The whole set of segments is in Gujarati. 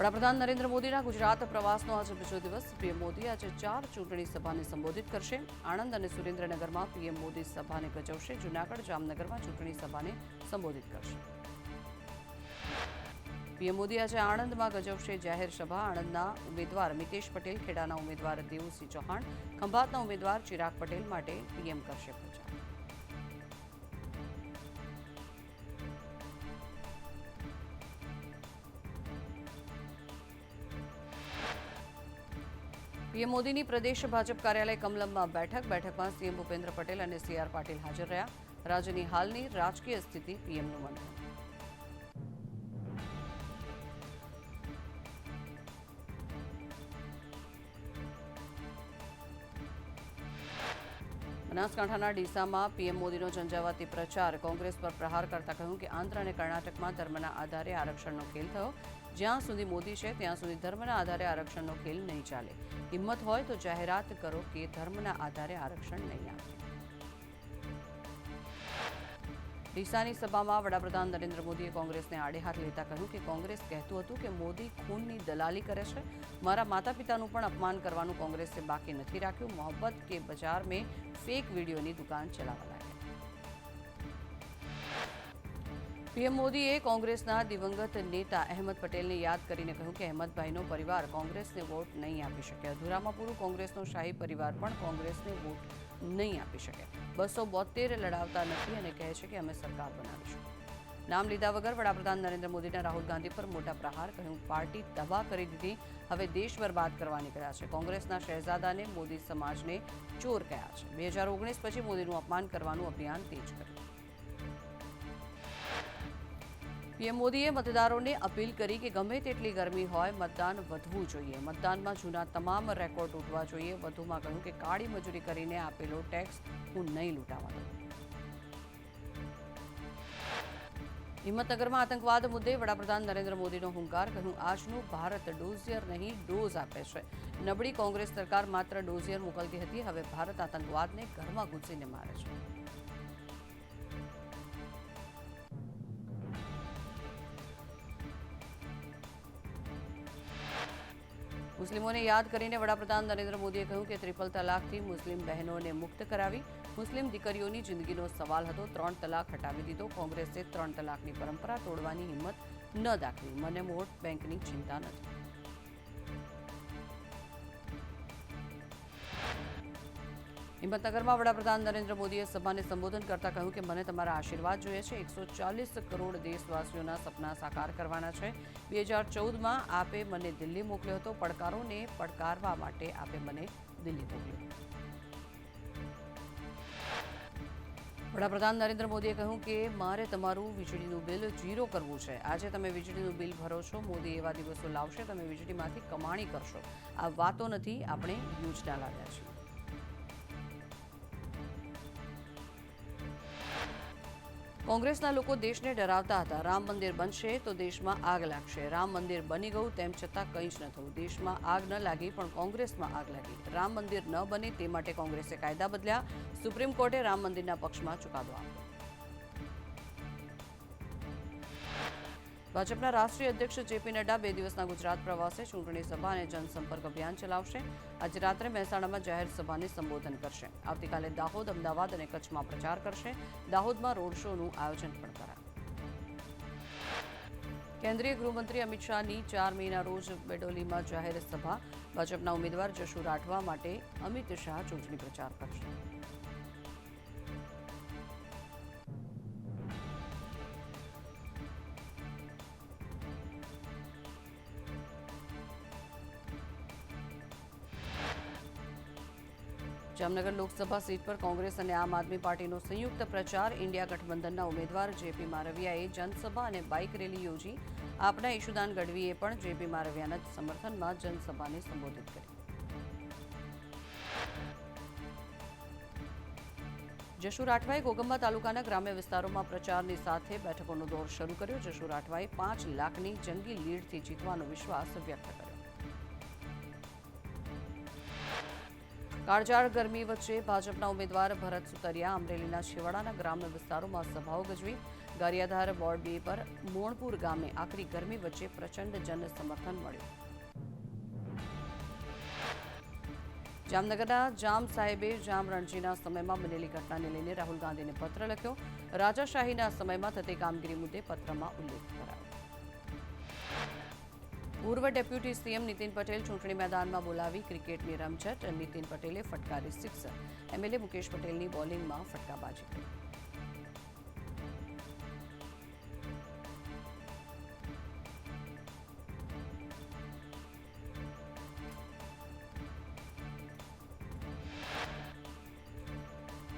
વડાપ્રધાન નરેન્દ્ર મોદીના ગુજરાત પ્રવાસનો આજે બીજો દિવસ પીએમ મોદી આજે 4 ચૂંટણી સભાને સંબોધિત કરશે। આણંદ અને સુરેન્દ્રનગરમાં પીએમ મોદી સભાને ગજવશે। જૂનાગઢ જામનગરમાં ચૂંટણી સભાને સંબોધિત કરશે। પીએમ મોદી આજે આણંદમાં ગજવશે જાહેર સભા। આણંદના ઉમેદવાર મિતેશ પટેલ, ખેડાના ઉમેદવાર દેવુસિંહ ચૌહાણ, ખંભાતના ઉમેદવાર ચિરાગ પટેલ માટે પીએમ કરશે પ્રચાર। પીએમ મોદીની પ્રદેશ ભાજપ કાર્યાલય કમલમમાં બેઠકમાં સીએમ ભૂપેન્દ્ર પટેલ અને સીઆર પાટીલ હાજર રહ્યા। રાજ્યની હાલની રાજકીય સ્થિતિ પીએમનું મંથન। બનાસકાંઠાના ડીસામાં પીએમ મોદીનો ઝંઝાવાતી પ્રચાર। કોંગ્રેસ પર પ્રહાર કરતા કહ્યું કે આંધ્ર અને કર્ણાટકમાં ધર્મના આધારે આરક્ષણનો ખેલ થયો। જ્યાં સુધી મોદી છે ત્યાં સુધી ધર્મના આધારે આરક્ષણનો ખેલ નહીં ચાલે। હિંમત હોય તો જાહેરાત કરો કે ધર્મના આધારે આરક્ષણ નહીં આપે। ડીસાની સભામાં વડાપ્રધાન નરેન્દ્ર મોદીએ કોંગ્રેસને આડે હાથ લેતા કહ્યું કે કોંગ્રેસ કહેતું હતું કે મોદી ખૂનની દલાલી કરે છે। મારા માતા પિતાનું પણ અપમાન કરવાનું કોંગ્રેસે બાકી નથી રાખ્યું। મોહબ્બત के बाजार में फेक वीडियोની દુકાન ચલાવવા લાગ્યા। પીએમ મોદીએ કોંગ્રેસના દિવંગત નેતા અહેમદ પટેલને યાદ કરીને કહ્યું કે અહેમદભાઈનો પરિવાર કોંગ્રેસને વોટ નહીં આપી શકે। અધૂરામાં પૂરું કોંગ્રેસનો શાહી પરિવાર પણ કોંગ્રેસને વોટ નહીં આપી શકે। 272 લડાવતા નથી અને કહે છે કે અમે સરકાર બનાવીશું। નામ લીધા વગર વડાપ્રધાન નરેન્દ્ર મોદીના રાહુલ ગાંધી પર મોટા પ્રહાર। કહ્યું પાર્ટી તબાહ કરી દીધી, હવે દેશ બરબાદ કરવા નીકળ્યા છે। કોંગ્રેસના શહેજાદાને મોદી સમાજને ચોર કહ્યા છે। 2019 પછી મોદીનું અપમાન કરવાનું અભિયાન તેજ કર્યું। પીએમ મોદીએ મતદારોને અપીલ કરી કે ગમે તેટલી ગરમી હોય મતદાન વધવું જોઈએ। મતદાનમાં જૂના તમામ રેકોર્ડ તૂટવા જોઈએ। વધુમાં કહ્યું કે કાળી મજૂરી કરીને આપેલો ટેક્સ હું નહીં લૂંટાવા દઉં। હિંમતનગરમાં આતંકવાદ મુદ્દે વડાપ્રધાન નરેન્દ્ર મોદીનો હુંકાર। કહ્યું આજનું ભારત ડોઝિયર નહીં ડોઝ આપે છે। નબળી કોંગ્રેસ સરકાર માત્ર ડોઝિયર મોકલતી હતી, હવે ભારત આતંકવાદને ઘરમાં ઘૂસીને મારે છે। મુસ્લિમોને યાદ કરીને વડાપ્રધાન નરેન્દ્ર મોદીએ કહ્યું કે ટ્રિપલ તલાકથી મુસ્લિમ બહેનોને મુક્ત કરાવી। મુસ્લિમ દીકરીઓની જિંદગીનો સવાલ હતો, 3 તલાક હટાવી દીધો। કોંગ્રેસે 3 તલાકની પરંપરા તોડવાની હિંમત ન દાખવી। મને વોટ બેંકની ચિંતા નથી। હિંમતનગરમાં વડાપ્રધાન નરેન્દ્ર મોદીએ સભાને સંબોધન કરતા કહ્યું કે મને તમારા આશીર્વાદ જોઈએ છે। 140 કરોડ દેશવાસીઓના સપના સાકાર કરવાના છે। 2014માં આપે મને દિલ્હી મોકલ્યો હતો, પડકારોને પડકારવા માટે આપે મને દિલ્હી મોકલ્યો। વડાપ્રધાન નરેન્દ્ર મોદીએ કહ્યું કે મારે તમારું વીજળીનું બિલ 0 કરવું છે। આજે તમે વીજળીનું બિલ ભરો છો, મોદી એવા દિવસો લાવશે તમે વીજળીમાંથી કમાણી કરશો। આ વાતો નથી, આપણે યોજના લાવ્યા છીએ। કોંગ્રેસના લોકો દેશને ડરાવતા હતા। રામ મંદિર બનશે તો દેશમાં આગ લાગશે। રામ મંદિર બની ગયું તેમ છતાં કંઈ જ ન થયું। દેશમાં આગ ન લાગી પણ કોંગ્રેસમાં આગ લાગી। રામ મંદિર ન બને તે માટે કોંગ્રેસે કાયદા બદલ્યા। સુપ્રીમ કોર્ટે રામ મંદિરના પક્ષમાં ચુકાદો આપ્યો। ભાજપના રાષ્ટ્રીય અધ્યક્ષ જેપી નડ્ડા 2 દિવસના ગુજરાત પ્રવાસે ચૂંટણી સભા અને જનસંપર્ક અભિયાન ચલાવશે। આજે રાત્રે મહેસાણામાં જાહેર સભાને સંબોધન કરશે। આવતીકાલે દાહોદ, અમદાવાદ અને કચ્છમાં પ્રચાર કરશે। દાહોદમાં રોડ શોનું આયોજન પણ કરાયું। કેન્દ્રીય ગૃહમંત્રી અમિત શાહની 4 મેના રોજ બેડોલીમાં જાહેર સભા। ભાજપના ઉમેદવાર જશુ રાઠવા માટે અમિત શાહ ચૂંટણી પ્રચાર કરશે। જામનગર લોકસભા સીટ પર કોંગ્રેસ અને આમ આદમી પાર્ટીનો સંયુક્ત પ્રચાર। ઇન્ડિયા ગઠબંધનના ઉમેદવાર જેપી મારવિયાએ જનસભા અને બાઇક રેલી યોજી। આપના ઈશુદાન ગઢવીએ પણ જેપી મારવિયાના સમર્થનમાં જનસભાને સંબોધિત કરી। જશુ રાઠવાએ ઘોગંબા તાલુકાના ગ્રામ્ય વિસ્તારોમાં પ્રચારની સાથે બેઠકોનો દોર શરૂ કર્યો। જશુ રાઠવાએ 5 લાખની જંગી લીડથી જીતવાનો વિશ્વાસ વ્યક્ત કર્યો। કાળઝાળ ગરમી વચ્ચે ભાજપના ઉમેદવાર ભરત સુતરિયા અમરેલીના છેવાડાના ગ્રામ્ય વિસ્તારોમાં સભાઓ ગજવી। ગારિયાધાર વોર્ડ 2 પર મોણપુર ગામે આકરી ગરમી વચ્ચે પ્રચંડ જન સમર્થન મળ્યું. જામનગરના જામ સાહેબે જામ રણજીના સમયમાં બનેલી ઘટનાને લઈને રાહુલ ગાંધીને પત્ર લખ્યો. રાજાશાહીના સમયમાં થતી કામગીરી મુદ્દે પત્રમાં ઉલ્લેખ કરાયો. પૂર્વ ડેપ્યુટી સીએમ નીતિન પટેલ ચૂંટણી મેદાનમાં બોલાવી ક્રિકેટની રમઝટ. નીતિન પટેલે ફટકારી સિક્સર. એમએલએ મુકેશ પટેલની બોલિંગમાં ફટકાબાજી કરી.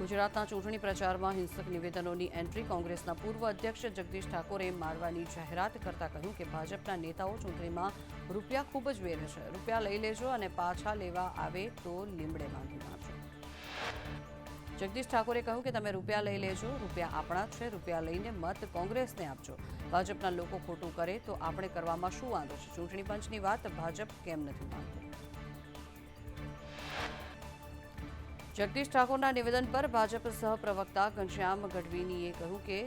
ગુજરાતના ચૂંટણી પ્રચારમાં હિંસક નિવેદનોની એન્ટ્રી. કોંગ્રેસના પૂર્વ અધ્યક્ષ જગદીશ ઠાકોરે મારવાની જાહેરાત કરતા કહ્યું કે ભાજપના નેતાઓ ચૂંટણીમાં રૂપિયા ખૂબ જ વેરે છે. રૂપિયા લઈ લેજો અને પાછા લેવા આવે તો લીમડે બાંધી મારજો. જગદીશ ઠાકોરે કહ્યું કે તમે રૂપિયા લઈ લેજો, રૂપિયા આપણા જ છે. રૂપિયા લઈને મત કોંગ્રેસને આપજો. ભાજપના લોકો ખોટું કરે તો આપણે કરવામાં શું વાંધો છે? ચૂંટણી પંચની વાત ભાજપ કેમ નથી માનતું? જગદીશ ઠાકોરના નિવેદન પર ભાજપ સહપ્રવક્તા ઘનશ્યામ ગઢવીનીએ કહ્યું કે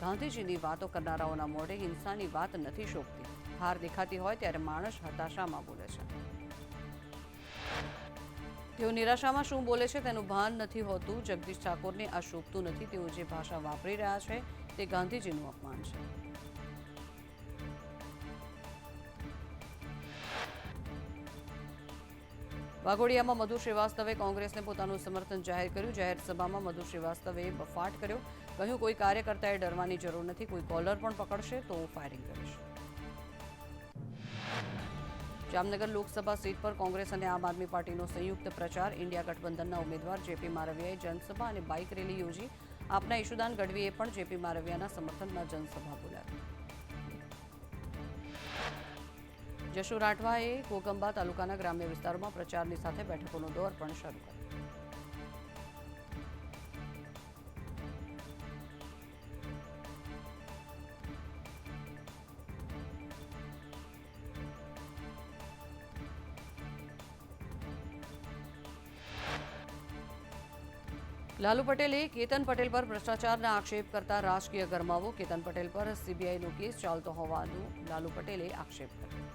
ગાંધીજીની વાતો કરનારાઓના મોઢે હિંસાની વાત નથી શોભતી. હાર દેખાતી હોય ત્યારે માણસ હતાશામાં બોલે છે. તેઓ નિરાશામાં શું બોલે છે તેનું ભાન નથી હોતું. જગદીશ ઠાકોરને આ શોભતું નથી. તેઓ જે ભાષા વાપરી રહ્યા છે તે ગાંધીજીનું અપમાન છે. વાઘોડિયામાં મધુ શ્રીવાસ્તવે કોંગ્રેસને પોતાનું સમર્થન જાહેર કર્યું. જાહેર સભામાં મધુ શ્રીવાસ્તવે બફાટ કર્યો. કહ્યું કોઈ કાર્યકર્તાએ ડરવાની જરૂર નથી. કોઈ કોલર પણ પકડશે તો ફાયરિંગ કરીશ. જામનગર લોકસભા સીટ પર કોંગ્રેસ અને આમ આદમી પાર્ટીનો સંયુક્ત પ્રચાર. ઇન્ડિયા ગઠબંધનના ઉમેદવાર જેપી મારવિયાએ જનસભા અને બાઇક રેલી યોજી. આપના ઈશુદાન ગઢવીએ પણ જેપી મારવિયાના સમર્થનમાં જનસભા બોલાવી. જશુ રાઠવાએ ઘોગંબા તાલુકાના ગ્રામ્ય વિસ્તારોમાં પ્રચારની સાથે બેઠકોનો દોર પણ શરૂ કર્યો. લાલુ પટેલે કેતન પટેલ પર ભ્રષ્ટાચારના આક્ષેપ કરતા રાજકીય ગરમાવો. કેતન પટેલ પર સીબીઆઈનો કેસ ચાલતો હોવાનું લાલુ પટેલે આક્ષેપ કર્યો.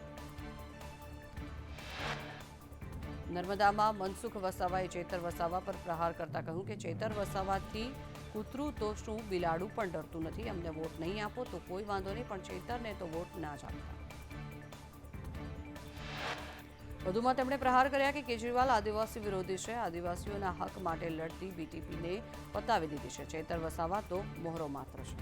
નર્મદામાં મનસુખ વસાવાએ ચેતર વસાવા પર પ્રહાર કરતા કહ્યું કે ચેતર વસાવાથી કૂતરું તો શું બિલાડું પણ ડરતું નથી. અમને વોટ નહીં આપો તો કોઈ વાંધો નહીં, પણ ચેતરને તો વોટ ના જ આપતા. વધુમાં તેમણે પ્રહાર કર્યા કે કેજરીવાલ આદિવાસી વિરોધી છે. આદિવાસીઓના હક માટે લડતી બીટીપીને પતાવી દીધી છે. ચેતર વસાવા તો મોહરો માત્ર છે.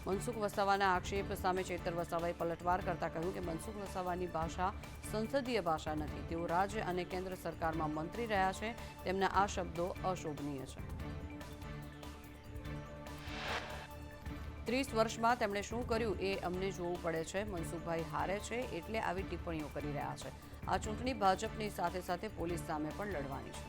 મનસુખ વસાવાના આક્ષેપ સામે ચેતર વસાવાએ પલટવાર કરતા કહ્યું કે મનસુખ વસાવાની ભાષા સંસદીય ભાષા નથી. તેઓ રાજ્ય અને કેન્દ્ર સરકારમાં મંત્રી રહ્યા છે. તેમના આ શબ્દો અશોભનીય છે. 30 વર્ષમાં તેમણે શું કર્યું એ અમને જોવું પડે છે. મનસુખભાઈ હારે છે એટલે આવી ટિપ્પણીઓ કરી રહ્યા છે. આ ચૂંટણી ભાજપની સાથે સાથે પોલીસ સામે પણ લડવાની છે.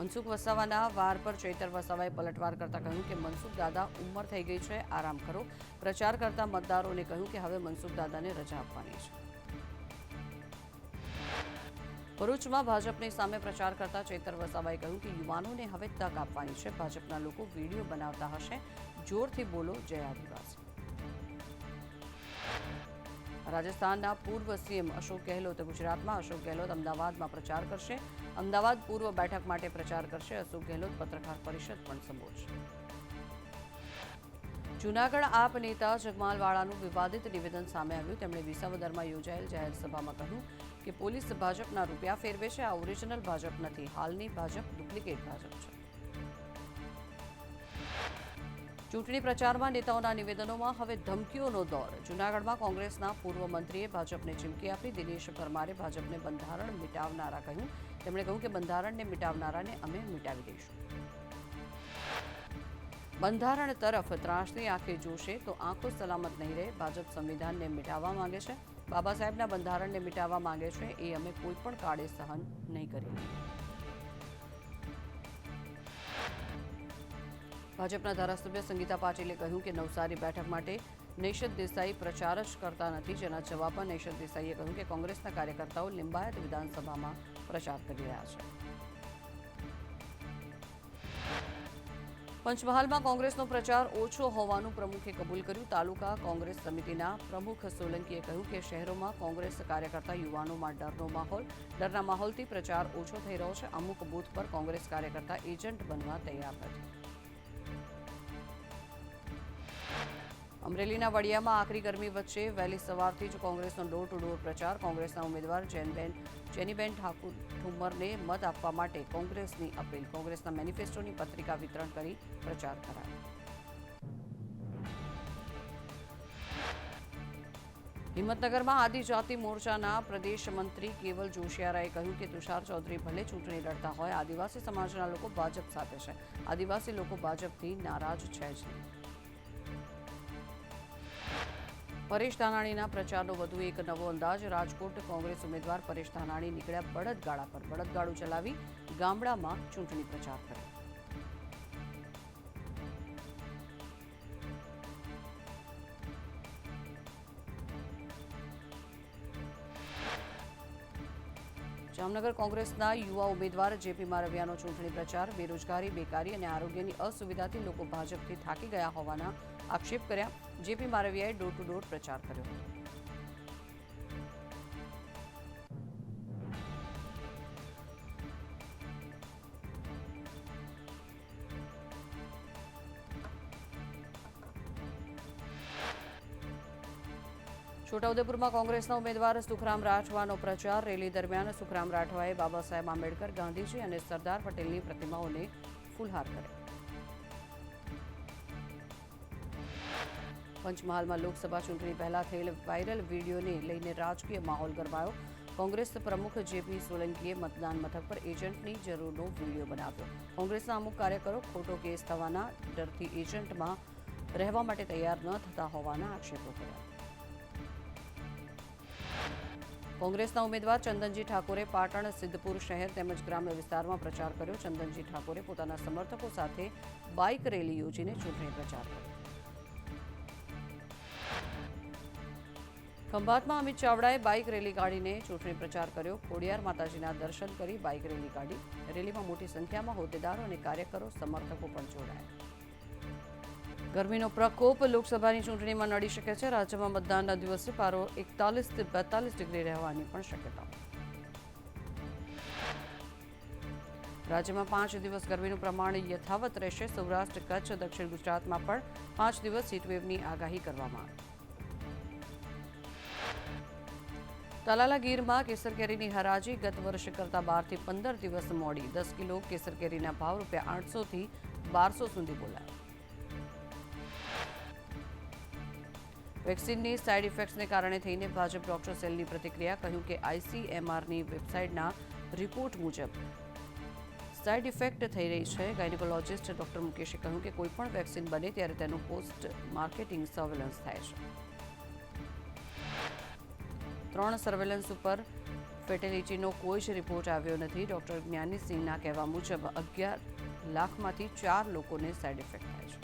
મનસુખ વસાવાના વાર પર ચેતર વસાવાએ પલટવાર કરતા કહ્યું કે મનસુખ દાદા ઉંમર થઈ ગઈ છે, આરામ કરો. પ્રચાર કરતા મતદારોને કહ્યું કે હવે મનસુખ દાદાને રજા આપવાની છે. ભરૂચમાં ભાજપની સામે પ્રચાર કરતા ચેતર વસાવાએ કહ્યું કે યુવાનોને હવે તક આપવાની છે. ભાજપના લોકો વિડીયો બનાવતા હશે. જોરથી બોલો જય આદિવાસી. રાજસ્થાનના પૂર્વ સીએમ અશોક ગેહલોત ગુજરાતમાં. અશોક ગેહલોત અમદાવાદમાં પ્રચાર કરશે. અમદાવાદ પૂર્વ બેઠક માટે પ્રચાર કરશે. અશોક ગેહલોત પત્રકાર પરિષદ પણ સંબોધશે. જૂનાગઢ આપ નેતા જગમાલવાળાનું વિવાદિત નિવેદન સામે આવ્યું. તેમણે વિસાવદરમાં યોજાયેલ જાહેર સભામાં કહ્યું કે પોલીસ ભાજપના રૂપિયા ફેરવે છે. આ ઓરિજિનલ ભાજપ નથી. હાલની ભાજપ ડુપ્લિકેટ ભાજપ છે. ચૂંટણી પ્રચારમાં નેતાઓના નિવેદનોમાં હવે ધમકીઓનો દોર. જૂનાગઢમાં કોંગ્રેસના પૂર્વ મંત્રીએ ભાજપને ચીમકી આપી. દિનેશ પરમારે ભાજપને બંધારણ મિટાવનારા કહ્યું. તેમણે કહ્યું કે બંધારણને મિટાવનારાને અમે મિટાવી દઈશું. બંધારણ તરફ ત્રાસની આંખે જોશે તો આંખો સલામત નહીં રહે. ભાજપ સંવિધાનને મિટાવવા માંગે છે. બાબા સાહેબના બંધારણને મિટાવવા માંગે છે. એ અમે કોઈ પણ કાળે સહન નહીં કરીએ. ભાજપના ધારાસભ્ય સંગીતા પાટીલે કહ્યું કે નવસારી બેઠક માટે નૈશદ દેસાઈ પ્રચાર જ કરતા નથી. જેના જવાબમાં નૈશદ દેસાઈએ કહ્યું કે કોંગ્રેસના કાર્યકર્તાઓ લિંબાયત વિધાનસભામાં પ્રચાર કરી રહ્યા છે. પંચમહાલમાં કોંગ્રેસનો પ્રચાર ઓછો હોવાનું પ્રમુખે કબૂલ કર્યું. તાલુકા કોંગ્રેસ સમિતિના પ્રમુખ સોલંકીએ કહ્યું કે શહેરોમાં કોંગ્રેસ કાર્યકર્તા યુવાનોમાં ડરના માહોલથી પ્રચાર ઓછો થઈ રહ્યો છે. અમુક બૂથ પર કોંગ્રેસ કાર્યકર્તા એજન્ટ બનવા તૈયાર નથી. અમરેલીના વડિયામાં આકરી ગરમી વચ્ચે વહેલી સવારથી જ કોંગ્રેસનો ડોર ટુ ડોર પ્રચાર. કોંગ્રેસના ઉમેદવાર જેનીબેન ઠુમ્મરને મત આપવા માટે કોંગ્રેસની અપીલ. કોંગ્રેસના મેનિફેસ્ટોની પત્રિકા વિતરણ કરી પ્રચાર કરાયો. હિંમતનગરમાં આદિજાતિ મોરચાના પ્રદેશ મંત્રી કેવલ જોશિયારાએ કહ્યું કે તુષાર ચૌધરી ભલે ચૂંટણી લડતા હોય, આદિવાસી સમાજના લોકો ભાજપ સાથે છે. આદિવાસી લોકો ભાજપથી નારાજ છે જ નહીં. પરેશ ધાનાણીના પ્રચારનો વધુ એક નવો અંદાજ. રાજકોટ કોંગ્રેસ ઉમેદવાર પરેશ ધાનાણી નીકળ્યા બળદગાડા પર. બળદગાડું ચલાવી ગામડામાં ચૂંટણી પ્રચાર કર્યો. જામનગર કોંગ્રેસના યુવા ઉમેદવાર જેપી મારવિયાનો ચૂંટણી પ્રચાર. બેરોજગારી, બેકારી અને આરોગ્યની અસુવિધાથી લોકો ભાજપથી થાકી ગયા હોવાના આક્ષેપ કર્યા. જેપી મારવિયાએ ડોર ટુ ડોર પ્રચાર કર્યો. છોટાઉદેપુરમાં કોંગ્રેસના ઉમેદવાર સુખરામ રાઠવાનો પ્રચાર. રેલી દરમિયાન સુખરામ રાઠવાએ બાબા સાહેબ આંબેડકર, ગાંધીજી અને સરદાર પટેલની પ્રતિમાઓને ફૂલહાર કર્યા. પંચમહાલમાં લોકસભા ચૂંટણી પહેલા થયેલ વાયરલ વિડીયોને લઈને રાજકીય માહોલ ગરમાયો. કોંગ્રેસ પ્રમુખ જેપી સોલંકીએ મતદાન મથક પર એજન્ટની જરૂરનો વિડીયો બનાવ્યો. કોંગ્રેસના અમુક કાર્યકરો ખોટો કેસ થવાના ડરથી એજન્ટમાં રહેવા માટે તૈયાર ન થતા હોવાના આક્ષેપો કર્યા. કોંગ્રેસના ઉમેદવાર ચંદનજી ઠાકોરે પાટણ, સિદ્ધપુર શહેર તેમજ ગ્રામ્ય વિસ્તારમાં પ્રચાર કર્યો. ચંદનજી ઠાકોરે પોતાના સમર્થકો સાથે બાઇક રેલી યોજીને ચૂંટણી પ્રચાર કર્યો. ખંભાતમાં અમિત ચાવડાએ બાઇક રેલી કાઢીને ચૂંટણી પ્રચાર કર્યો. ખોડિયાર માતાજીના દર્શન કરી બાઇક રેલી કાઢી. રેલીમાં મોટી સંખ્યામાં હોદ્દેદારો અને કાર્યકરો, સમર્થકો પણ જોડાયા. ગરમીનો પ્રકોપ લોકસભાની ચૂંટણીમાં નડી શકે છે. રાજ્યમાં મતદાનના દિવસે પારો 41 થી 42 ડિગ્રી રહેવાની પણ શક્યતા. રાજ્યમાં 5 દિવસ ગરમીનું પ્રમાણ યથાવત રહેશે. સૌરાષ્ટ્ર, કચ્છ, દક્ષિણ ગુજરાતમાં પણ 5 દિવસ હીટવેવની આગાહી કરવામાં આવી. તાલાલા ગીરમાં કેસર કેરીની હરાજી ગત વર્ષ કરતાં 12 થી 15 દિવસ મોડી. 10 કિલો કેસર કેરીના ભાવ ₹800 થી 1200 સુધી બોલાયા. વેક્સિનની સાઇડ ઇફેક્ટ્સને કારણે થઈને ભાજપ ડોક્ટર સેલની પ્રતિક્રિયા. કહ્યું કે ICMRની વેબસાઇટના રિપોર્ટ મુજબ સાઇડ ઇફેક્ટ થઈ રહી છે. ગાયનેકોલોજિસ્ટ ડોક્ટર મુકેશે કહ્યું કે કોઈપણ વેક્સિન બને ત્યારે તેનું પોસ્ટ માર્કેટિંગ સર્વેલન્સ થાય છે. 3 સર્વેલન્સ ઉપર ફેટેલિટીનો કોઈ જ રિપોર્ટ આવ્યો નથી. ડોક્ટર જ્ઞાની સિંહના કહેવા મુજબ 11 લાખમાંથી 4 લોકોને સાઇડ ઇફેક્ટ થાય છે.